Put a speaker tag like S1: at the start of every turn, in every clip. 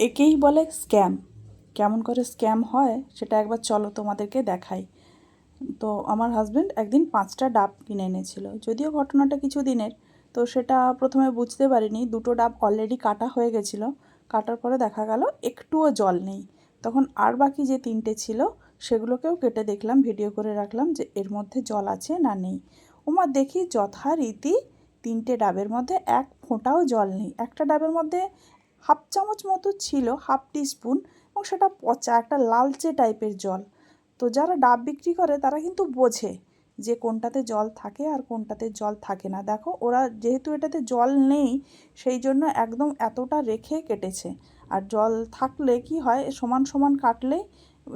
S1: একেই বলে স্ক্যাম। কেমন করে স্ক্যাম হয় সেটা একবার চলো তোমাদেরকে দেখাই। তো আমার হাজব্যান্ড একদিন 5টা ডাব কিনে এনেছিল, যদিও ঘটনাটা কিছু দিনের। তো সেটা প্রথমে বুঝতে পারিনি, দুটো ডাব অলরেডি কাটা হয়ে গেছিলো। কাটার পরে দেখা গেল একটুও জল নেই। তখন আর বাকি যে 3টে ছিল সেগুলোকেও কেটে দেখলাম, ভিডিও করে রাখলাম যে এর মধ্যে জল আছে না নেই। ওমা দেখি যথারীতি 3টে ডাবের মধ্যে এক ফোঁটাও জল নেই। একটা ডাবের মধ্যে হাফ চামচ মতো ছিল, হাফ টিস্পুন, এবং সেটা পচা একটা লালচে টাইপের জল। তো যারা ডাব বিক্রি করে তারা কিন্তু বোঝে যে কোনটাতে জল থাকে আর কোনটাতে জল থাকে না। দেখো ওরা যেহেতু এটাতে জল নেই সেই জন্য একদম এতটা রেখে কেটেছে। আর জল থাকলে কি হয়, সমান সমান কাটলেই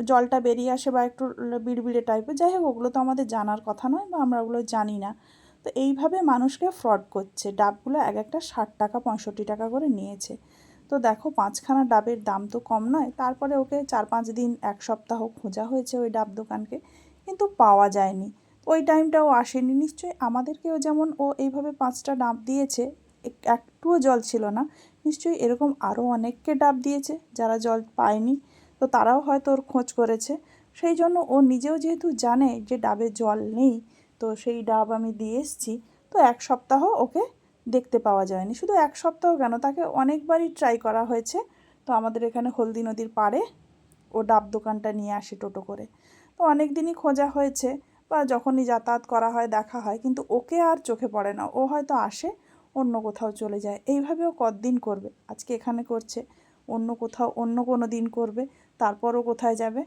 S1: জলটা বেরিয়ে আসে বা একটু বিড়বিড়ে টাইপের। যাই হোক, ওগুলো তো আমাদের জানার কথা নয় বা আমরা ওগুলো জানি না। তো এইভাবে মানুষকে ফ্রড করছে। ডাবগুলো এক একটা 60 টাকা 65 টাকা করে নিয়েছে। তো দেখো 5খানা ডাবের দাম তো কম নয়। তারপরে ওকে 4-5 দিন 1 সপ্তাহ খোঁজা হয়েছে ওই ডাব দোকানকে, কিন্তু পাওয়া যায়নি। ওই টাইমটা ও আসেনি। নিশ্চয়ই আমাদেরকেও যেমন ও এইভাবে 5টা ডাব দিয়েছে, একটুও জল ছিল না, নিশ্চয়ই এরকম আরও অনেককে ডাব দিয়েছে যারা জল পায়নি। তো তারাও হয়তো ওর খোঁজ করেছে। সেই জন্য ও নিজেও যেহেতু জানে যে ডাবে জল নেই, তো সেই ডাব আমি দিয়ে এসেছি। তো 1 সপ্তাহ ওকে দেখতে পাওয়া যায়নি। শুধু 1 সপ্তাহ কেন, তাকে অনেকবারই ট্রাই করা হয়েছে। তো আমাদের এখানে হলদি নদীর পাড়ে ও ডাব দোকানটা নিয়ে আসে টোটো করে। তো অনেক দিনই খোঁজা হয়েছে, বা যখনই যাতায়াত করা হয় দেখা হয়, কিন্তু ওকে আর চোখে পড়ে না। ও হয়তো আসে, অন্য কোথাও চলে যায়। এইভাবেও কতদিন করবে? আজকে এখানে করছে, অন্য কোথাও অন্য কোনো দিন করবে, তারপরও কোথায় যাবে?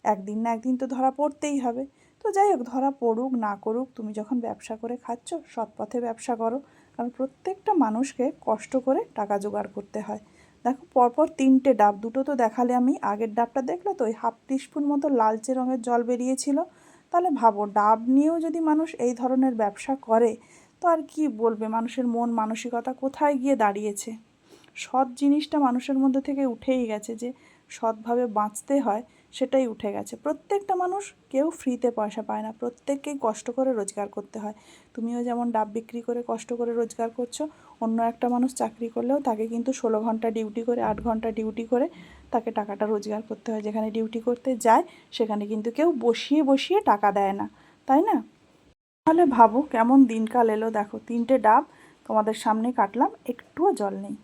S1: একদিন না একদিন তো ধরা পড়তেই হবে। তো যাই হোক, ধরা পড়ুক না করুক, তুমি যখন ব্যবসা করে খাচ্ছ সৎ পথে ব্যবসা করো। কারণ প্রত্যেকটা মানুষকে কষ্ট করে টাকা জোগাড় করতে হয়। দেখো পরপর 3টে ডাব, দুটো তো দেখালে আমি, আগের ডাবটা দেখলে তো ওই হাফ টিস্পুন মতো লালচে রঙের জল বেরিয়েছিল। তাহলে ভাবো, ডাব নিয়েও যদি মানুষ এই ধরনের ব্যবসা করে, তো আর কি বলবে, মানুষের মন মানসিকতা কোথায় গিয়ে দাঁড়িয়েছে। সৎ জিনিসটা মানুষের মধ্যে থেকে উঠেই গেছে, যে সৎভাবে বাঁচতে হয় সেটাই উঠে গেছে। প্রত্যেকটা মানুষ, কেউ ফ্রিতে পয়সা পায় না, প্রত্যেককেই কষ্ট করে রোজগার করতে হয়। তুমিও যেমন ডাব বিক্রি করে কষ্ট করে রোজগার করছো, অন্য একটা মানুষ চাকরি করলেও তাকে কিন্তু 16 ঘন্টা ডিউটি করে, 8 ঘন্টা ডিউটি করে তাকে টাকাটা রোজগার করতে হয়। যেখানে ডিউটি করতে যায় সেখানে কিন্তু কেউ বসিয়ে বসিয়ে টাকা দেয় না, তাই না? তাহলে ভাবো কেমন দিনকাল এলো। দেখো 3টে ডাব তোমাদের সামনে কাটলাম, একটুও জল নেই।